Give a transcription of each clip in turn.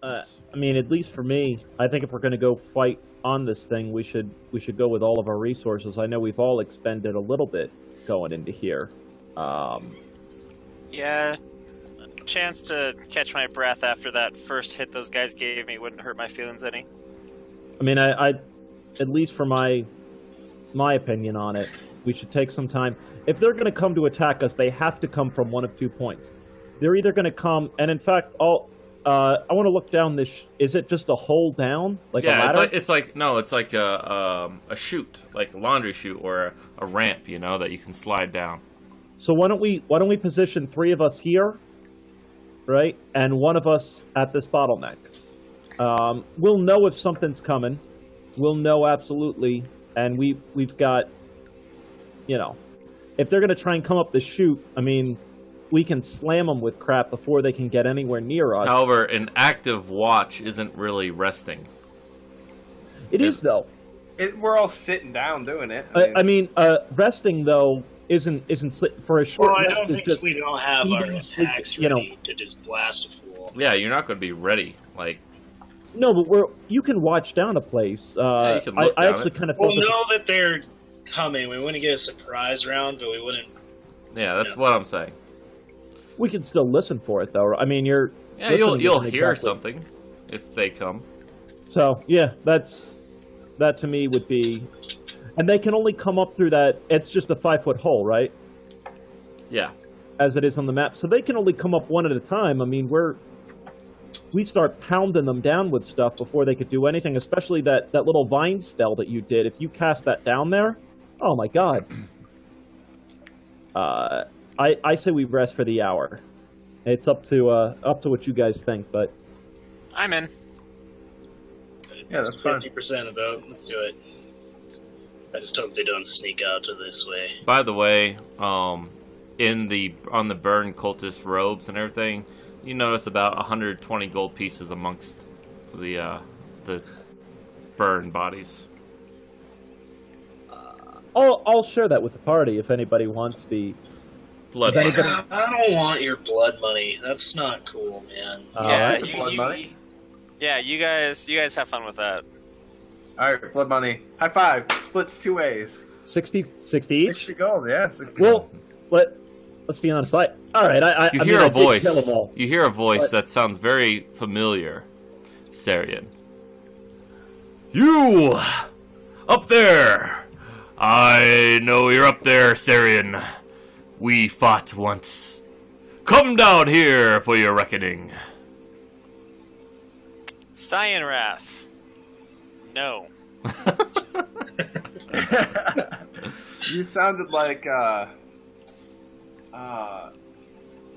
I mean, at least for me, I think if we're going to go fight on this thing, we should go with all of our resources. I know we've all expended a little bit going into here. Um, Yeah, chance to catch my breath after that first hit those guys gave me wouldn't hurt my feelings any. I mean, I at least for my opinion on it, we should take some time. If they're going to come to attack us, they have to come from one of 2 points. They're either going to come, and in fact, I want to look down this. Is it just a hole down, like a ladder? it's like no, it's like a chute, like a laundry chute or a ramp, you know, that you can slide down. So why don't we position 3 of us here, right, and 1 of us at this bottleneck. We'll know if something's coming. We'll know absolutely, and we've got, you know, if they're going to try and come up the chute, I mean, we can slam them with crap before they can get anywhere near us. However, an active watch isn't really resting. It is, though. We're all sitting down doing it. I mean, resting though isn't for a short Well, I rest. don't think just we don't have our eating, sleep, attacks you know. ready to just blast a fool. Yeah, you're not going to be ready. Like, No, but you can watch down a place. you can look I down actually it. kind of We'll know that they're coming. We wouldn't get a surprise round, but we wouldn't. yeah, that's what I'm saying. We can still listen for it, though. I mean, you're Yeah, listening you'll isn't hear exactly- something if they come. So yeah, that to me would be, and they can only come up through that. It's just a 5-foot hole, right? Yeah. As it is on the map, so they can only come up one at a time. I mean, we start pounding them down with stuff before they could do anything. Especially that little vine spell that you did. If you cast that down there, oh my god. I say we rest for the hour. It's up to what you guys think, but I'm in. Yeah, that's fine. 50% of the vote. Let's do it. I just hope they don't sneak out to this way. By the way, on the burn cultist robes and everything, you notice about 120 gold pieces amongst the burn bodies. I'll share that with the party if anybody wants the. Blood. Does anybody- I don't want your blood money. That's not cool, man. Yeah, blood money. Yeah, you guys have fun with that. All right, blood money. High five. Splits 2 ways. 60 each. 60 gold. Yeah, 60. Well, let's be honest. All right. You I hear mean, a voice. I did kill them all. You hear a voice But- that sounds very familiar, Sarian. You up there? I know you're up there, Sarian. We fought once. Come down here for your reckoning. Cyan Wrath. No. You sounded like the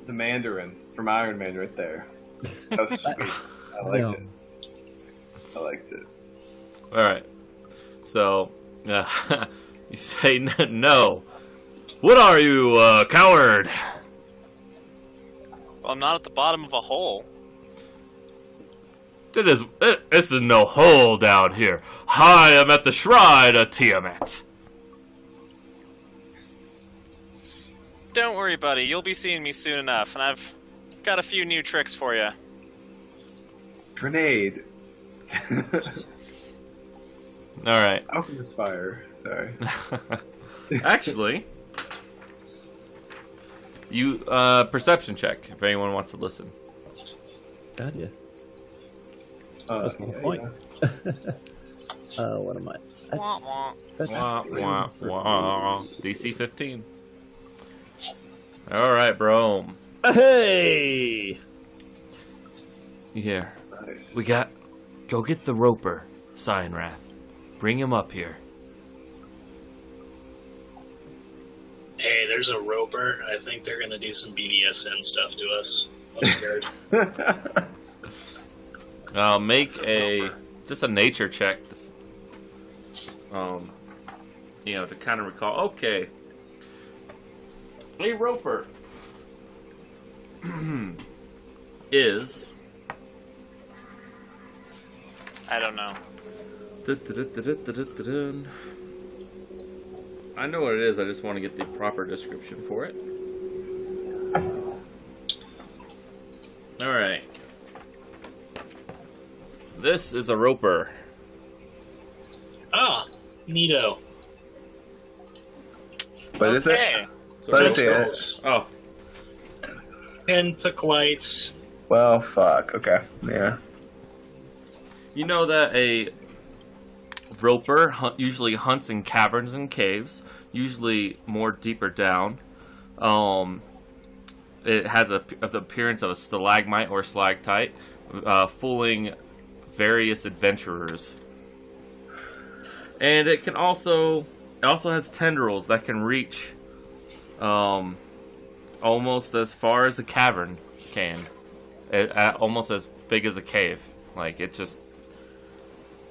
Mandarin from Iron Man right there. That was sweet. I liked it. I liked it. All right. So, you say no. What are you, coward? Well, I'm not at the bottom of a hole. This is no hole down here. I am at the shrine of Tiamat. Don't worry, buddy. You'll be seeing me soon enough, and I've got a few new tricks for you. Grenade. All right. Alchemist fire. Sorry. Actually, you perception check if anyone wants to listen. God, yeah. That's the whole yeah, point. yeah. What am I? Wah, wah. Wah, wah, wah. DC 15. All right, bro. Hey! Here, Nice. go get the roper, Cyan Wrath. Bring him up here. Hey, there's a roper. I think they're gonna do some BDSM stuff to us. I'm scared. Make just a nature check. To kind of recall. Okay. A roper is. I don't know. I know what it is. I just want to get the proper description for it. All right. This is a roper. Ah, neato. What is it? Okay. Let us see it. Tentacles, Oh, Pentaclites. Well, fuck. Okay. Yeah. you know that a roper usually hunts in caverns and caves, usually more deeper down. It has the appearance of a stalagmite or stalactite, fooling various adventurers. And it also has tendrils that can reach almost as far as a cavern can, almost as big as a cave. Like it's just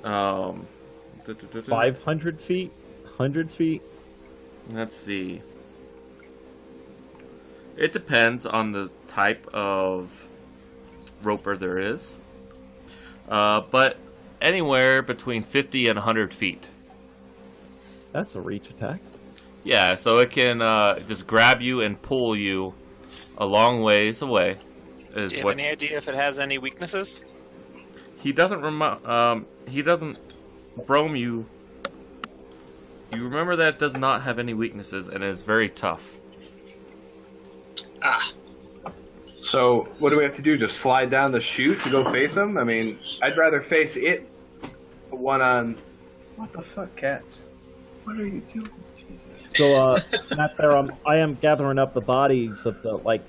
500 feet, 100 feet. Let's see. It depends on the type of roper there is, but anywhere between 50 and 100 feet. That's a reach attack. Yeah, so it can just grab you and pull you a long ways away. Do you have any idea if it has any weaknesses? He doesn't Brome, you remember that it does not have any weaknesses and is very tough. Ah, So, what do we have to do? Just slide down the chute to go face him? I mean, I'd rather face it one on. What the fuck, cats? What are you doing? Jesus. So, Matt, there, I am gathering up the bodies of the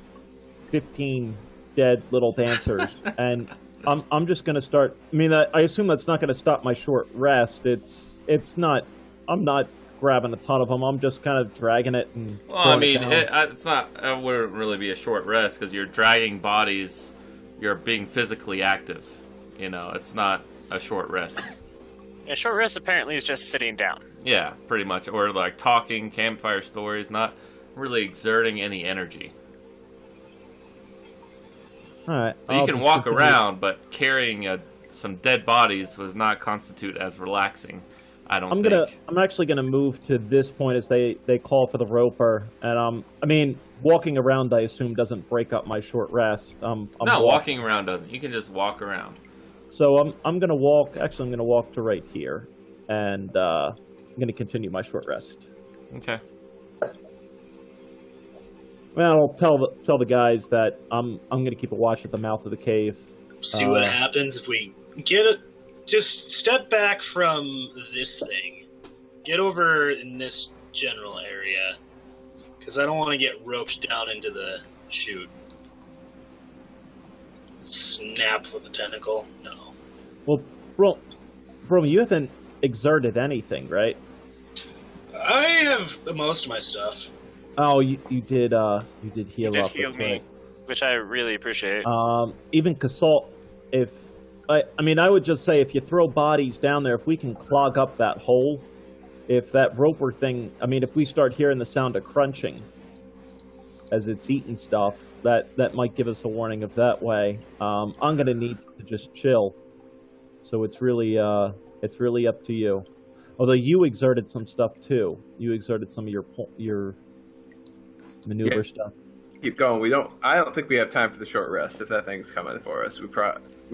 15 dead little dancers, and I'm just gonna start. I mean, I assume that's not gonna stop my short rest. It's not. I'm not grabbing a ton of them. I'm just kind of dragging it and. Well, I mean, it's not. It wouldn't really be a short rest because you're dragging bodies. You're being physically active. You know, it's not a short rest. A short rest apparently is just sitting down. Yeah, pretty much. Or like talking, campfire stories, not really exerting any energy. All right. You can walk around, but carrying some dead bodies does not constitute as relaxing. I don't think. I'm actually gonna move to this point as they call for the roper, and I mean, walking around I assume doesn't break up my short rest. No, walking around doesn't. You can just walk around. So I'm gonna walk. Actually, I'm gonna walk to right here, and I'm gonna continue my short rest. Okay. Well, I'll tell the guys that I'm gonna keep a watch at the mouth of the cave. see what happens if we get it. Just step back from this thing. Get over in this general area. Because I don't want to get roped down into the chute. Snap with the tentacle? No. Well, bro, you haven't exerted anything, right? I have most of my stuff. Oh, you did heal You did up. heal that's me, right. which I really appreciate. Even Casalt, I mean, I would just say if you throw bodies down there, if we can clog up that hole, if that roper thing, I mean, if we start hearing the sound of crunching as it's eating stuff, that might give us a warning of that way. I'm gonna need to just chill. So it's really up to you. Although you exerted some stuff too. You exerted some of your maneuver stuff. Keep going. I don't think we have time for the short rest. If that thing's coming for us, we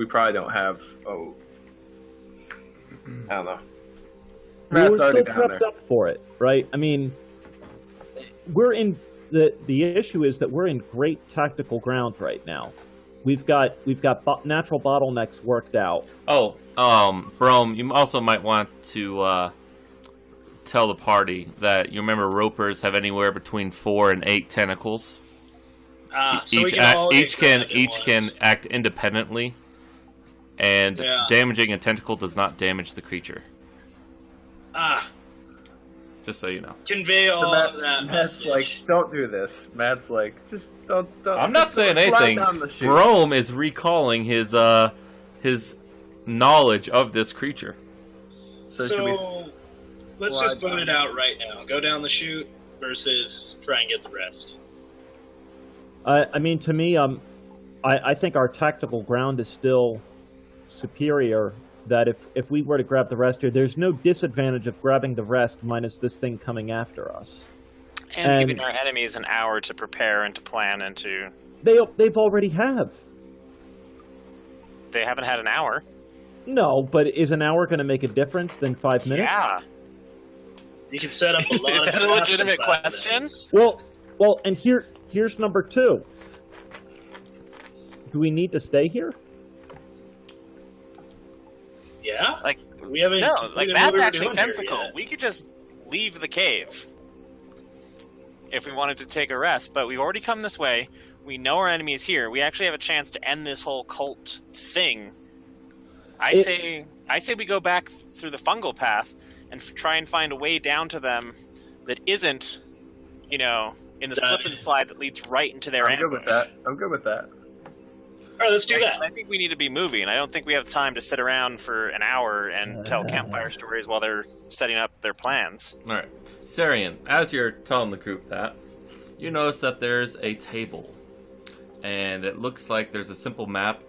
probably don't have. Oh, I don't know. We're Matt's already still down prepped there. up for it, right? I mean, we're in the issue is that we're in great tactical ground right now. We've got natural bottlenecks worked out. Oh, Brome, you also might want to tell the party that you remember ropers have anywhere between 4 and 8 tentacles. So we can all Each get can act independently, and damaging a tentacle does not damage the creature. Just so you know. Convey all So of that Matt's message. like, don't do this. Matt's like, just don't. I'm not saying slide anything. down the chute. Brome is recalling his knowledge of this creature. So should we? Let's slide just vote down? it out right now. Go down the chute versus try and get the rest. I mean, to me, I think our tactical ground is still superior. That if we were to grab the rest here, there's no disadvantage of grabbing the rest minus this thing coming after us. And giving our enemies an hour to prepare and to plan and to... They've already have. They haven't had an hour. No, but is an hour going to make a difference than 5 minutes? Yeah. You can set up a lot Is of that a traps in legitimate 5 question? minutes. Well, and here's number 2. Do we need to stay here? Yeah? Like, We haven't. no, completed like what that's we were actually doing here sensical. yet. We could just leave the cave if we wanted to take a rest, but we've already come this way. We know our enemy is here. We actually have a chance to end this whole cult thing. I say we go back through the fungal path and try and find a way down to them that isn't, in the slip and slide that leads right into their I'm good with ambush. that. I'm good with that. All right, let's do that. I think we need to be moving. I don't think we have time to sit around for an hour and tell campfire stories while they're setting up their plans. All right, Sarian, as you're telling the group that, you notice that there's a table, and it looks like there's a simple map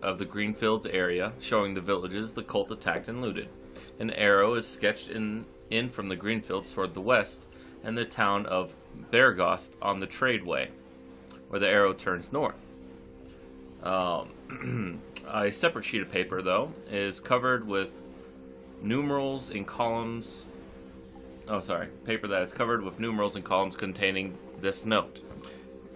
of the Greenfields area showing the villages the cult attacked and looted. An arrow is sketched in from the Greenfields toward the west, and the town of Bergost on the Tradeway, where the arrow turns north. A separate sheet of paper, though, is covered with numerals in columns. Oh, sorry. Paper that is covered with numerals and columns containing this note.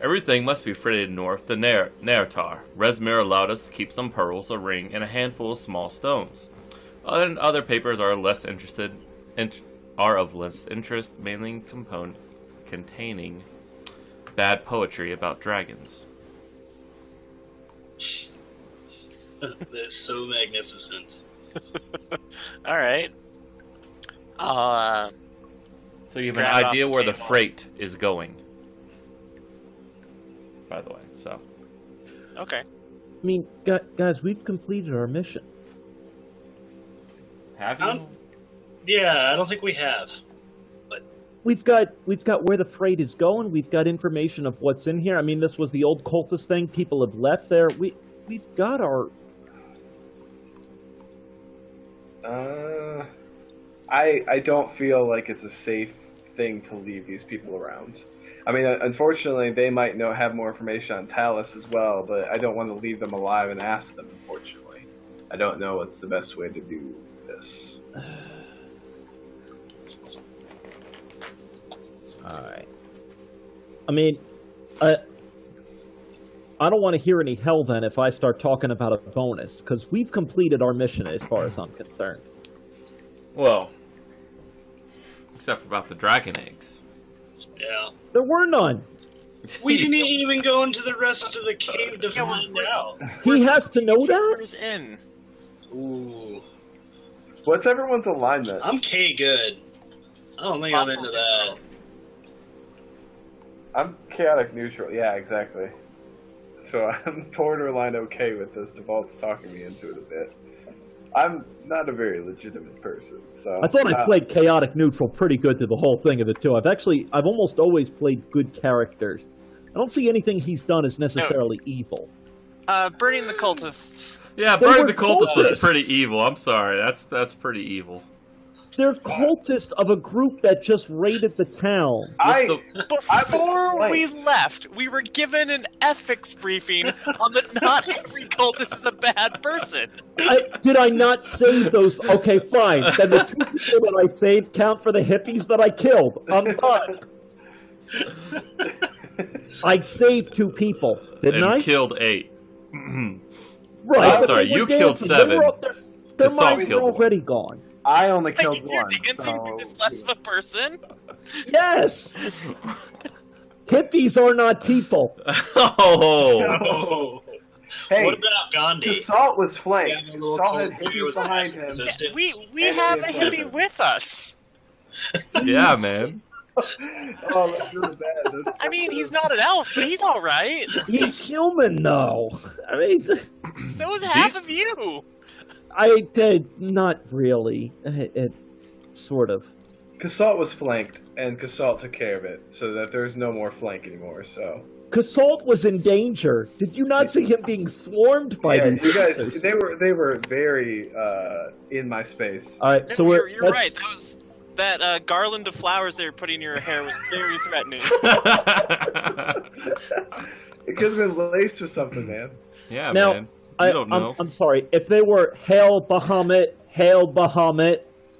Everything must be freighted north to Nertar. Resmir allowed us to keep some pearls, a ring, and a handful of small stones. Other papers are of less interest, mainly containing bad poetry about dragons. They're so magnificent. All right. So you have Grab an off idea the where the table. freight is going. By the way, so. Okay. I mean, guys, we've completed our mission. Have you? Yeah, I don't think we have. We've got where the freight is going. We've got information of what's in here. I mean, this was the old cultist thing. People have left there. We've got our. I don't feel like it's a safe thing to leave these people around. I mean, unfortunately, they might have more information on Talus as well, but I don't want to leave them alive and ask them, unfortunately. I don't know what's the best way to do this. Alright. I mean, I don't want to hear any hell then if I start talking about a bonus, because we've completed our mission as far as I'm concerned. Well, except for about the dragon eggs. Yeah. There were none. We didn't even go into the rest of the cave to find out. He has to know that? Who's in? Ooh. What's everyone's alignment? I'm K good. I don't think I'm into that. I'm chaotic neutral. Yeah, exactly. So I'm borderline okay with this. Default's talking me into it a bit. I'm not a very legitimate person, so... I thought I played chaotic neutral pretty good through the whole thing of it, too. I've almost always played good characters. I don't see anything he's done as necessarily evil. Burning the cultists. Yeah, They burning were the cultists cultists. is pretty evil. I'm sorry, that's pretty evil. They're cultists of a group that just raided the town. Before we left, we were given an ethics briefing on that not every cultist is a bad person. Did I not save those? Okay, fine. Then the 2 people that I saved count for the hippies that I killed. I'm done. I saved 2 people, didn't And I? killed 8. Right. I'm but sorry, they were you killed dancing. 7. They were up there. Their Assault minds were killed 1. already gone. I only killed Like, you're one. dancing, you're just less of a person. Yes. Hippies are not people. Oh, Oh. Hey, What about Gandhi? Salt was flanked. Yeah, the little Salt had cult hippies with behind acid him. resistance. We have a hippie with us. yeah, man. Oh, that's really bad. I mean, he's not an elf, but he's all right. He's human, though. I mean, So is half of you. I did not really. It sort of. Casalt was flanked, and Casalt took care of it, so that there's no more flank anymore, so... Casalt was in danger. Did you not see him being swarmed by Yeah, these you guys, monsters? they were very, in my space. All right, so you're let's- right. That garland of flowers they were putting in your hair was very threatening. It could have been laced with something, man. Yeah, Now- man. don't know. I'm sorry. If they were Hail Bahamut,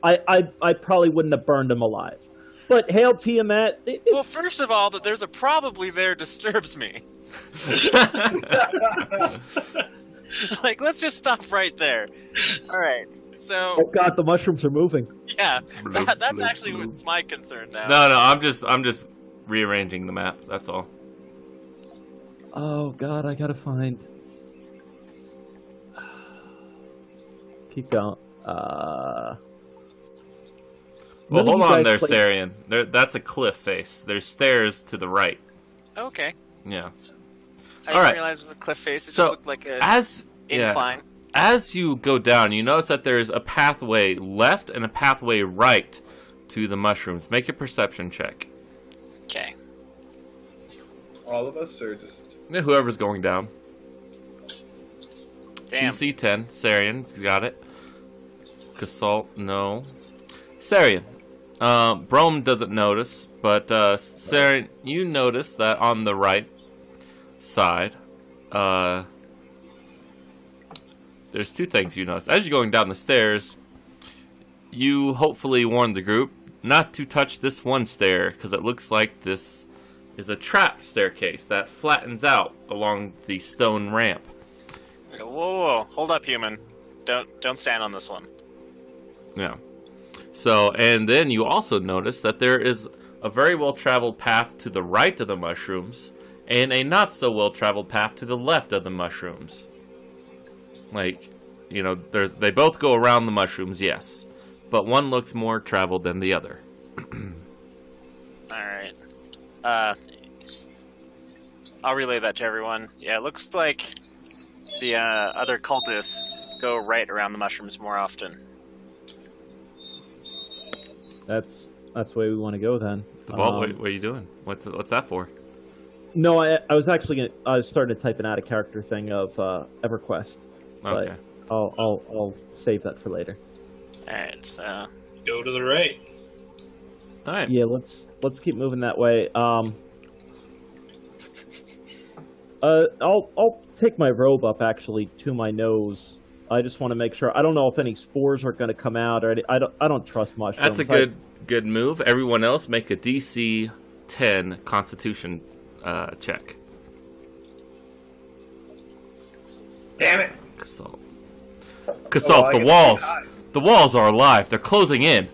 I probably wouldn't have burned him alive. But Hail Tiamat... Well, first of all, that there's a probably there disturbs me. Like, let's just stop right there. All right, so... Oh god, the mushrooms are moving. Yeah, that's actually what's my concern now. No, I'm just rearranging the map. That's all. Oh god, I gotta find... Keep going. Well, None of hold you on guys there, play- Sarian. That's a cliff face. There's stairs to the right. Okay. Yeah. I All didn't right. realize it was a cliff face. It So, just looked like a incline. As you go down, you notice that there's a pathway left and a pathway right to the mushrooms. Make a perception check. Okay. All of us, or just... Yeah, whoever's going down. Damn. DC 10. Sarian, you got it. Casalt, no. Sarian. Brome doesn't notice, but Sarian, you notice that on the right side, there's two things you notice. As you're going down the stairs, you hopefully warn the group not to touch this one stair, because it looks like this is a trap staircase that flattens out along the stone ramp. Whoa. Hold up, human. Don't stand on this one. Yeah. So, and then you also notice that there is a very well-traveled path to the right of the mushrooms and a not-so-well-traveled path to the left of the mushrooms. Like, you know, they both go around the mushrooms, yes, but one looks more traveled than the other. Alright. I'll relay that to everyone. Yeah, it looks like the other cultists go right around the mushrooms more often. That's the way we want to go then. Well, what are you doing? What's that for? No, I was actually I was starting to type an out of character thing of EverQuest. Okay. But I'll save that for later. Alright, so... Go to the right. All right. Yeah, let's keep moving that way. I'll take my robe up actually to my nose. I just want to make sure. I don't know if any spores are going to come out, or I don't trust mushrooms. That's a good move. Everyone else, make a DC 10 Constitution check. Damn it! Casalt, I the get walls. high. The walls are alive. They're closing in.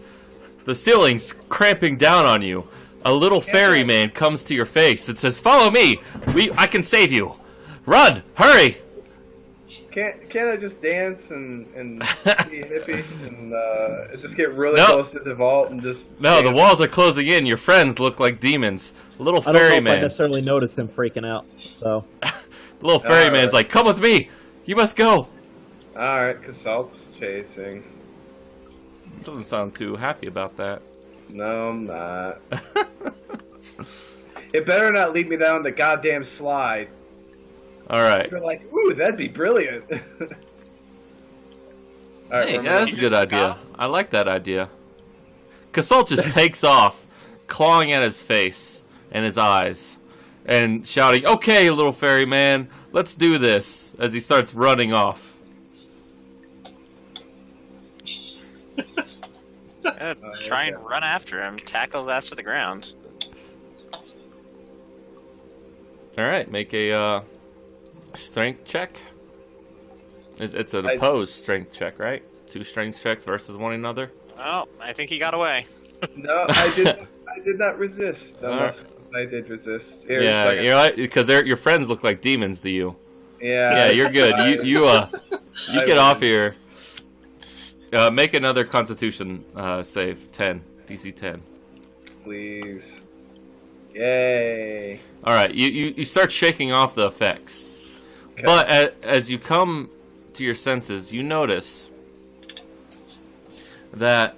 The ceiling's cramping down on you. A little ferryman comes to your face and says, "Follow me. I can save you. Run! Hurry!" Can't I just dance and be hippie and just get really No. close to the vault and just... No, the dance? walls are closing in. Your friends look like demons. A little I don't know if I ferryman. necessarily notice him freaking out. So The little ferryman's like, "Come with me. You must go." Alright, Casalt's chasing. Doesn't sound too happy about that. No, I'm not. It better not lead me down the goddamn slide. All right. You're like, ooh, that'd be brilliant. Alright, Hey, we're that's a moving. good idea. I like that idea. Casalt just takes off, clawing at his face and his eyes, and shouting, "Okay, little ferryman, let's do this," as he starts running off. Try and run after him. Tackle his ass to the ground. All right, make a strength check. It's an I- opposed strength check, right? Two strength checks versus one another. Oh, I think he got away. No, I did not resist. Unless I did resist. Here, Yeah, second. you're like, because your friends look like demons to you. Yeah. Yeah, you're good. You I get off win. here. Make another Constitution save. 10. DC 10. Please. Yay. All right, you start shaking off the effects, Okay. but as you come to your senses, you notice that.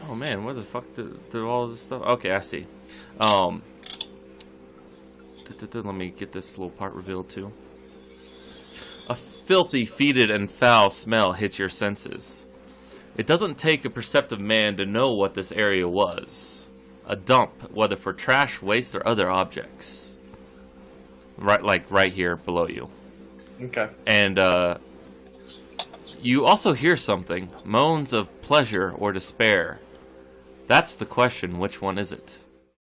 Oh man, where the fuck did all this stuff? Okay, I see. Let me get this little part revealed too. A filthy, fetid, and foul smell hits your senses. It doesn't take a perceptive man to know what this area was. A dump, whether for trash, waste, or other objects. right here below you. Okay. And you also hear something. Moans of pleasure or despair. That's the question. Which one is it?